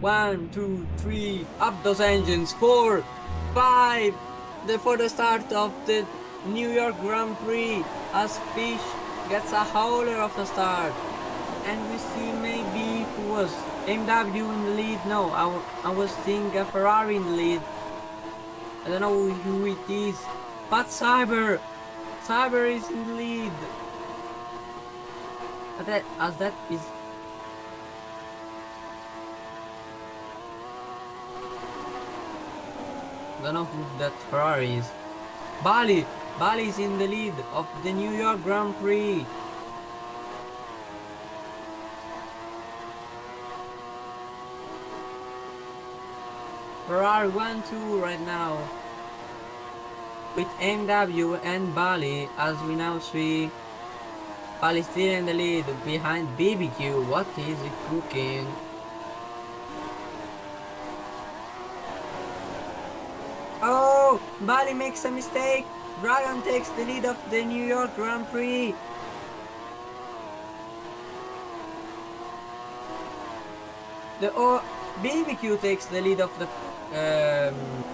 1, 2, 3, up those engines. 4, 5, for the start of the New York Grand Prix, as Fish gets a howler of the start. And we see maybe who was MW in the lead. No, I was seeing a Ferrari in the lead. I don't know who it is, but Cyber is in the lead. As that is. I don't know who that Ferrari is. Bali is in the lead of the New York Grand Prix. Ferrari 1-2 right now, with MW and Bali, as we now see. Bali still in the lead behind BBQ. What is he cooking? Oh, Bali makes a mistake. Dragon takes the lead of the New York Grand Prix. BBQ takes the lead of the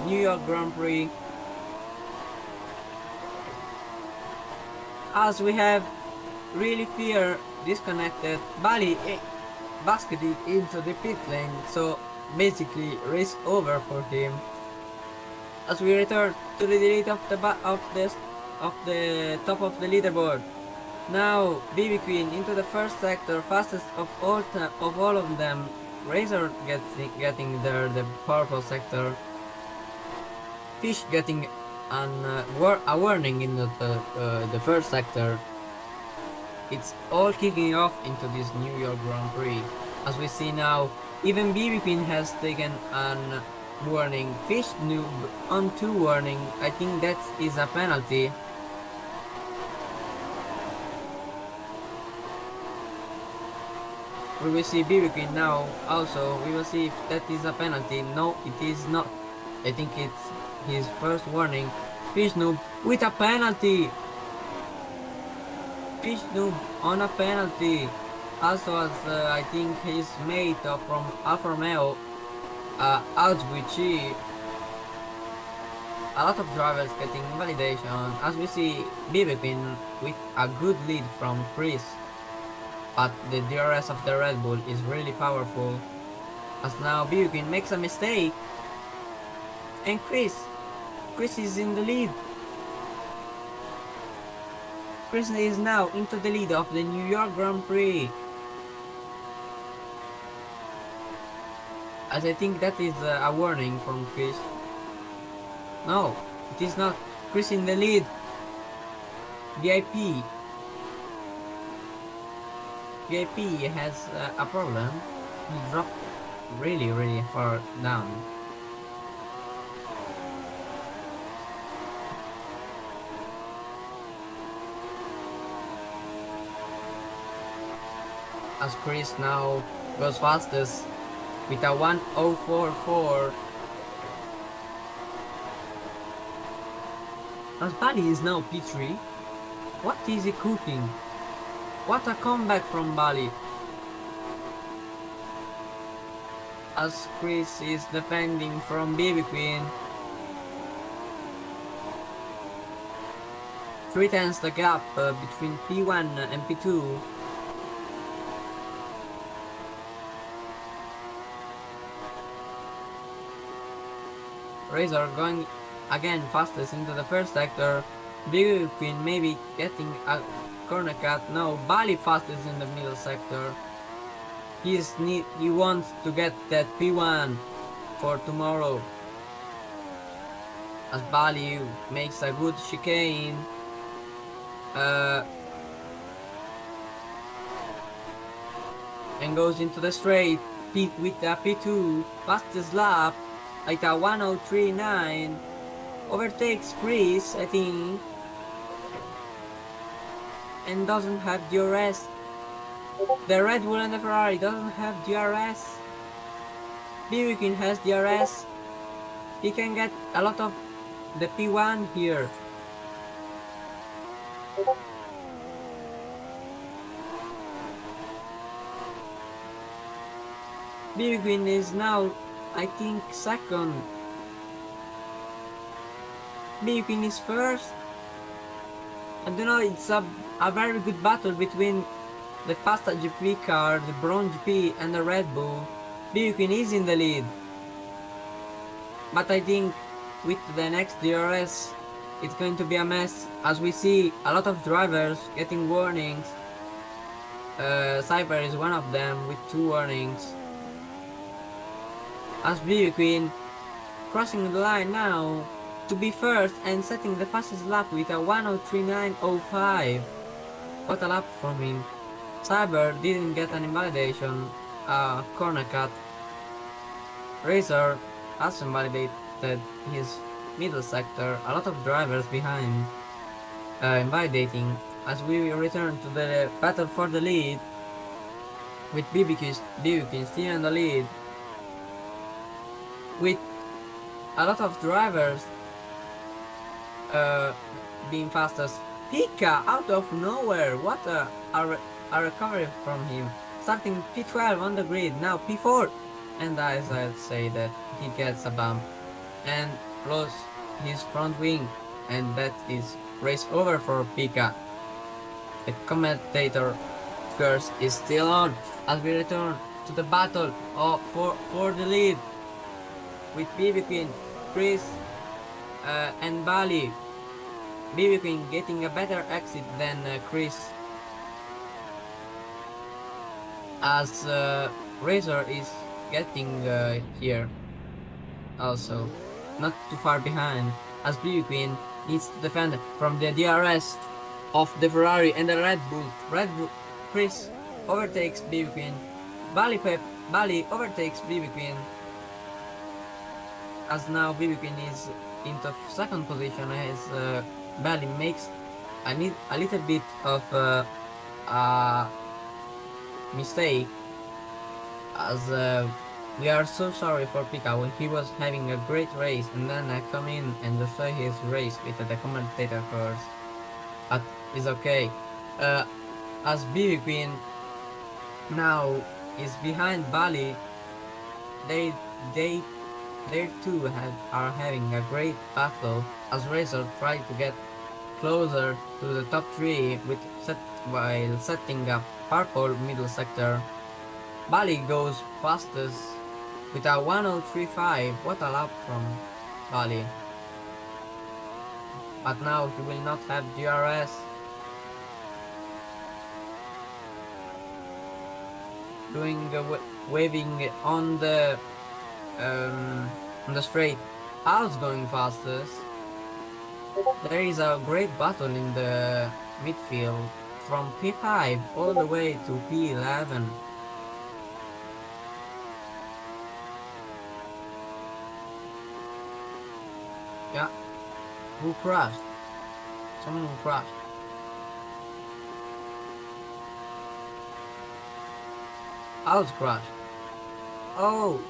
New York Grand Prix. As we have really fear disconnected, Bali basketed into the pit lane, so basically race over for him. As we return to the delete of the top of the leaderboard. Now BB Queen into the first sector, fastest of all of them. Razor getting there, the purple sector. Fish getting a warning in the first sector. It's all kicking off into this New York Grand Prix. As we see now, even BB Queen has taken an warning. Fish noob on 2 warning. I think that is a penalty. We will see BB Queen now. Also, we will see if that is a penalty. No, it is not. I think it's his first warning. Fish noob with a penalty. Fish noob on a penalty. Also, as I think his mate from Alfa Romeo, out with Chi. A lot of drivers getting validation. As we see BB Queen with a good lead from Chris. But the DRS of the Red Bull is really powerful. As now BB Queen makes a mistake. And Chris is in the lead. Chris is now into the lead of the New York Grand Prix. As I think that is a warning from Chris. No, it is not. Chris in the lead. VIP has a problem. He dropped really far down. As Chris now goes fastest with a 1:04.4. As Bali is now P3. What is he cooking? What a comeback from Bali. As Chris is defending from BB Queen. 3 times the gap between P1 and P2. Razor going again fastest into the first sector. BB Queen maybe getting a corner cut. No, Bali fastest in the middle sector. He wants to get that P1 for tomorrow. As Bali makes a good chicane. And goes into the straight with a P2. Fastest lap. Like a 1:03.9, overtakes Chris, I think, and doesn't have DRS. The Red Bull and the Ferrari doesn't have DRS. BB Queen has DRS. He can get a lot of the P1 here. BB Queen is now, I think, second. BB Queen is first. I don't know, it's a very good battle between the Fasta GP car, the Brown GP, and the Red Bull. BB Queen is in the lead. But I think with the next DRS, it's going to be a mess, as we see a lot of drivers getting warnings. Cyber is one of them with 2 warnings. As BB Queen crossing the line now to be first and setting the fastest lap with a 1:03.905. What a lap from him. Cyber didn't get an invalidation, corner cut. Razor has invalidated his middle sector, a lot of drivers behind invalidating, as we return to the battle for the lead with BB Queen still in the lead with a lot of drivers being fastest. Pika out of nowhere, what a recovery from him, starting P12 on the grid, now P4, and as I'd say that he gets a bump and lost his front wing, and that is race over for Pika. The commentator curse is still on as we return to the battle for the lead with BB Queen, Chris, and Bali. BB Queen getting a better exit than Chris, as Razor is getting here also, not too far behind, as BB Queen needs to defend from the DRS of the Ferrari and the Red Bull. Chris overtakes BB Queen. Bali overtakes BB Queen, as now BB Queen is into second position, as Bali makes a little bit of a mistake, as we are so sorry for Pika when he was having a great race, and then I come in and destroy his race with the commentator course. But it's okay, as BB Queen now is behind Bali. They too are having a great battle, as Razor tries to get closer to the top 3 while setting up purple middle sector. Bali goes fastest with a 1:03.5. What a lap from Bali. But now he will not have DRS. Doing waving on the straight. Al's going fastest. There is a great battle in the midfield from P5 all the way to P11. Yeah, who crashed? Someone who crashed. Al's crashed. Oh!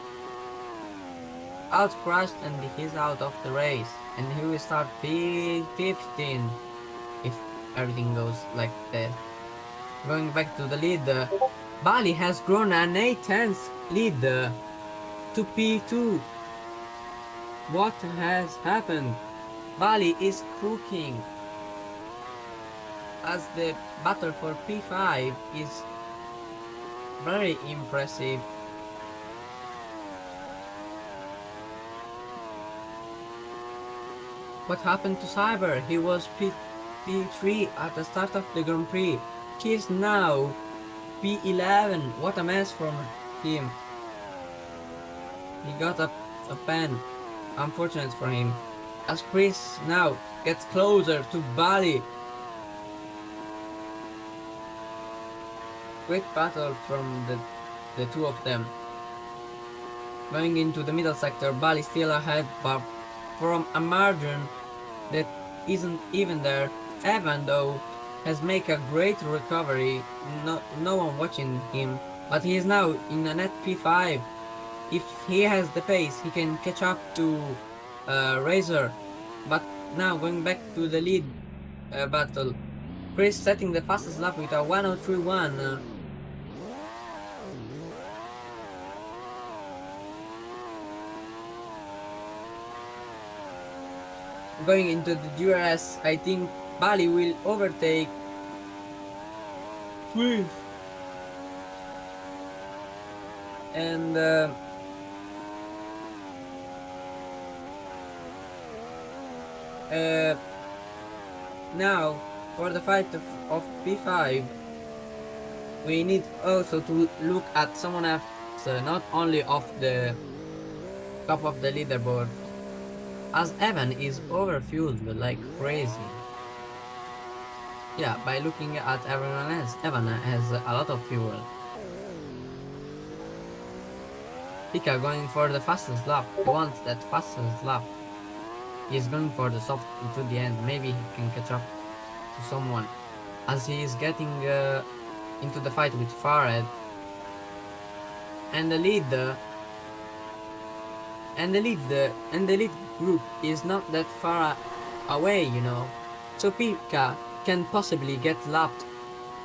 Al's crashed and he's out of the race, and he will start P15 if everything goes like that. Going back to the lead, Bali has grown an 8/10 lead to P2. What has happened? Bali is cooking, as the battle for P5 is very impressive. What happened to Cyber? He was P3 at the start of the Grand Prix. He is now P11. What a mess from him. He got a pen. Unfortunate for him. As Chris now gets closer to Bali. Great battle from the two of them. Going into the middle sector, Bali still ahead, but from a margin that isn't even there. Evan though has made a great recovery, no one watching him, but he is now in a net P5. If he has the pace, he can catch up to Razor. But now going back to the lead battle, Chris setting the fastest lap with a 1:03.1. going into the DRS, I think Bali will overtake Chris. And now for the fight of P5, we need also to look at someone else, not only off the top of the leaderboard, as Evan is overfueled like crazy. Yeah, by looking at everyone else, Evan has a lot of fuel. Pika going for the fastest lap. He wants that fastest lap. He's going for the soft to the end. Maybe he can catch up to someone as he is getting into the fight with Farid. And the lead group is not that far away, you know. So Pika can possibly get lapped,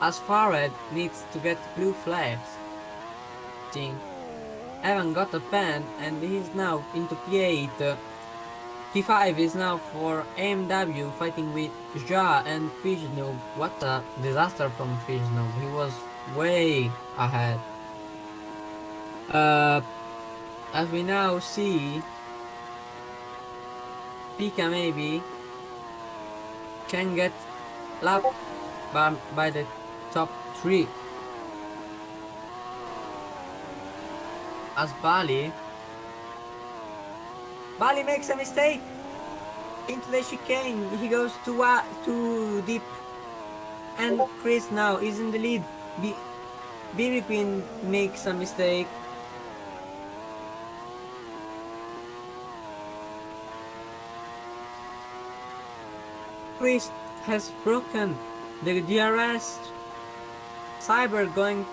as Farid needs to get blue flags. Think. Evan got a pen and he's now into P8. P5 is now for AMW fighting with Ja and Fijno. What a disaster from Fijno. He was way ahead. As we now see, Pika maybe can get lapped by the top 3. As Bali makes a mistake into the chicane. He goes too deep, and Chris now is in the lead. BB Queen makes a mistake. Chris has broken the DRS. Cyber going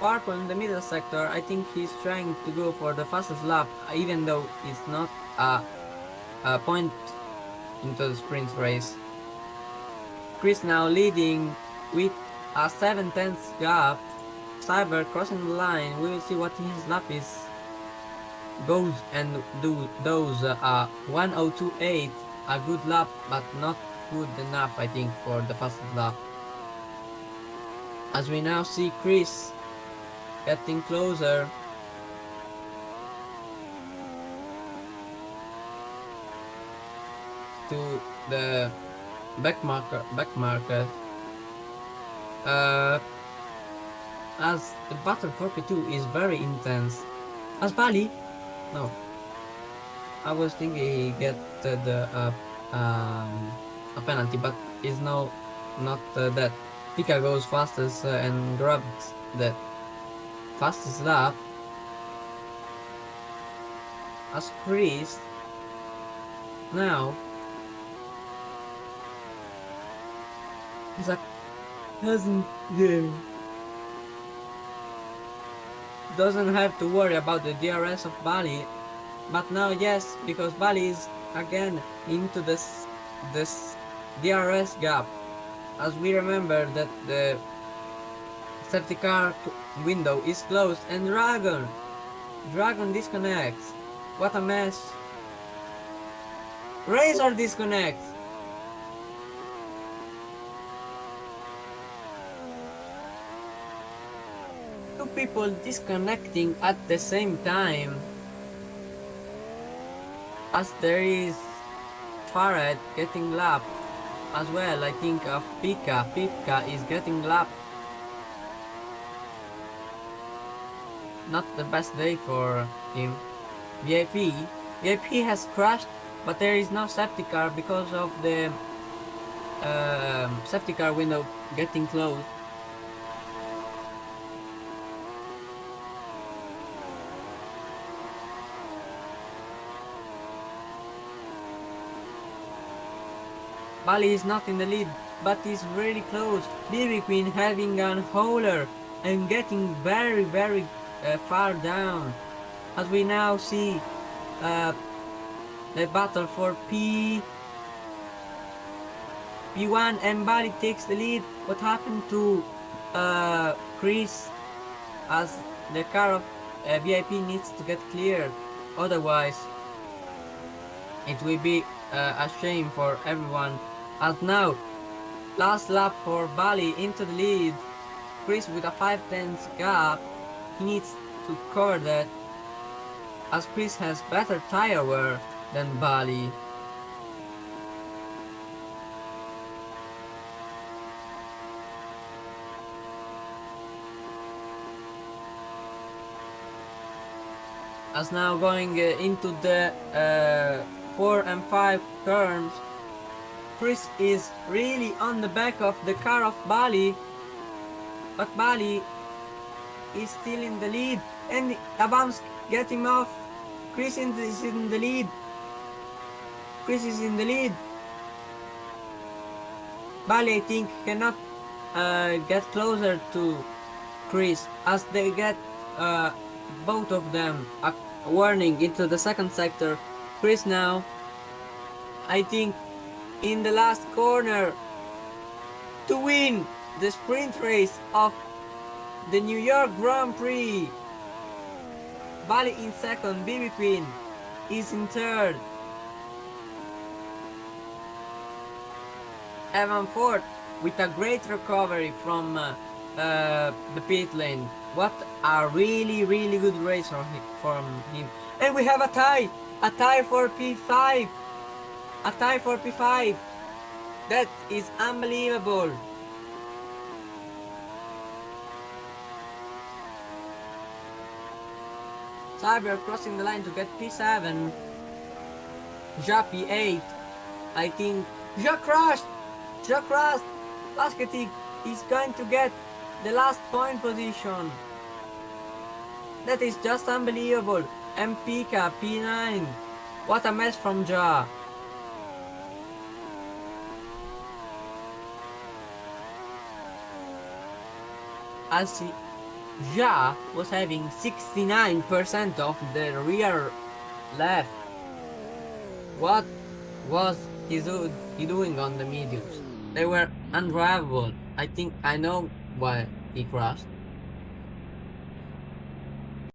purple in the middle sector. I think he's trying to go for the fastest lap, even though it's not a point into the sprint race. Chris now leading with a 7/10 gap. Cyber crossing the line. We will see what his lap is. Goes and do those 1:02.8. A good lap, but not good enough, I think, for the fastest lap. As we now see Chris getting closer to the back marker, as the battle for P2 is very intense. As Bali, no, I was thinking he get a penalty, but is now not that. Pika goes fastest and grabs the fastest lap, as Chris now doesn't have to worry about the DRS of Bali, but now yes, because Bali is again into this DRS gap, as we remember that the safety car window is closed and Dragon disconnects. What a mess. Razor disconnects. Two people disconnecting at the same time, as there is Farad getting lapped as well. I think of Pika is getting lapped. Not the best day for him. VIP has crashed, but there is no safety car because of the safety car window getting closed. Bali is not in the lead, but is really close. BB Queen having an hauler and getting very far down. As we now see the battle for P1, and Bali takes the lead. What happened to Chris, as the car of VIP needs to get cleared, otherwise It will be a shame for everyone. As now, last lap for Bali into the lead. Chris with a 5 tenths gap. He needs to cover that, as Chris has better tire wear than Bali. As now going into the 4 and 5 turns, Chris is really on the back of the car of Bali, but Bali is still in the lead, and Abams get him off. Chris is in the lead. Chris is in the lead. Bali, I think, cannot get closer to Chris, as they get both of them a warning into the second sector. Chris now, I think, in the last corner to win the sprint race of the New York Grand Prix. Bali in second, BB Queen is in third. Evan fourth with a great recovery from the pit lane. What a really good race from him. And we have a tie for P5. A tie for P5. That is unbelievable. Cyber crossing the line to get P7. Ja P8. I think Ja crashed. Lasketic is going to get the last point position. That is just unbelievable. And Pika P9. What a mess from Ja. As Ja was having 69% of the rear left. What was he doing on the mediums? They were undrivable. I think I know why he crashed.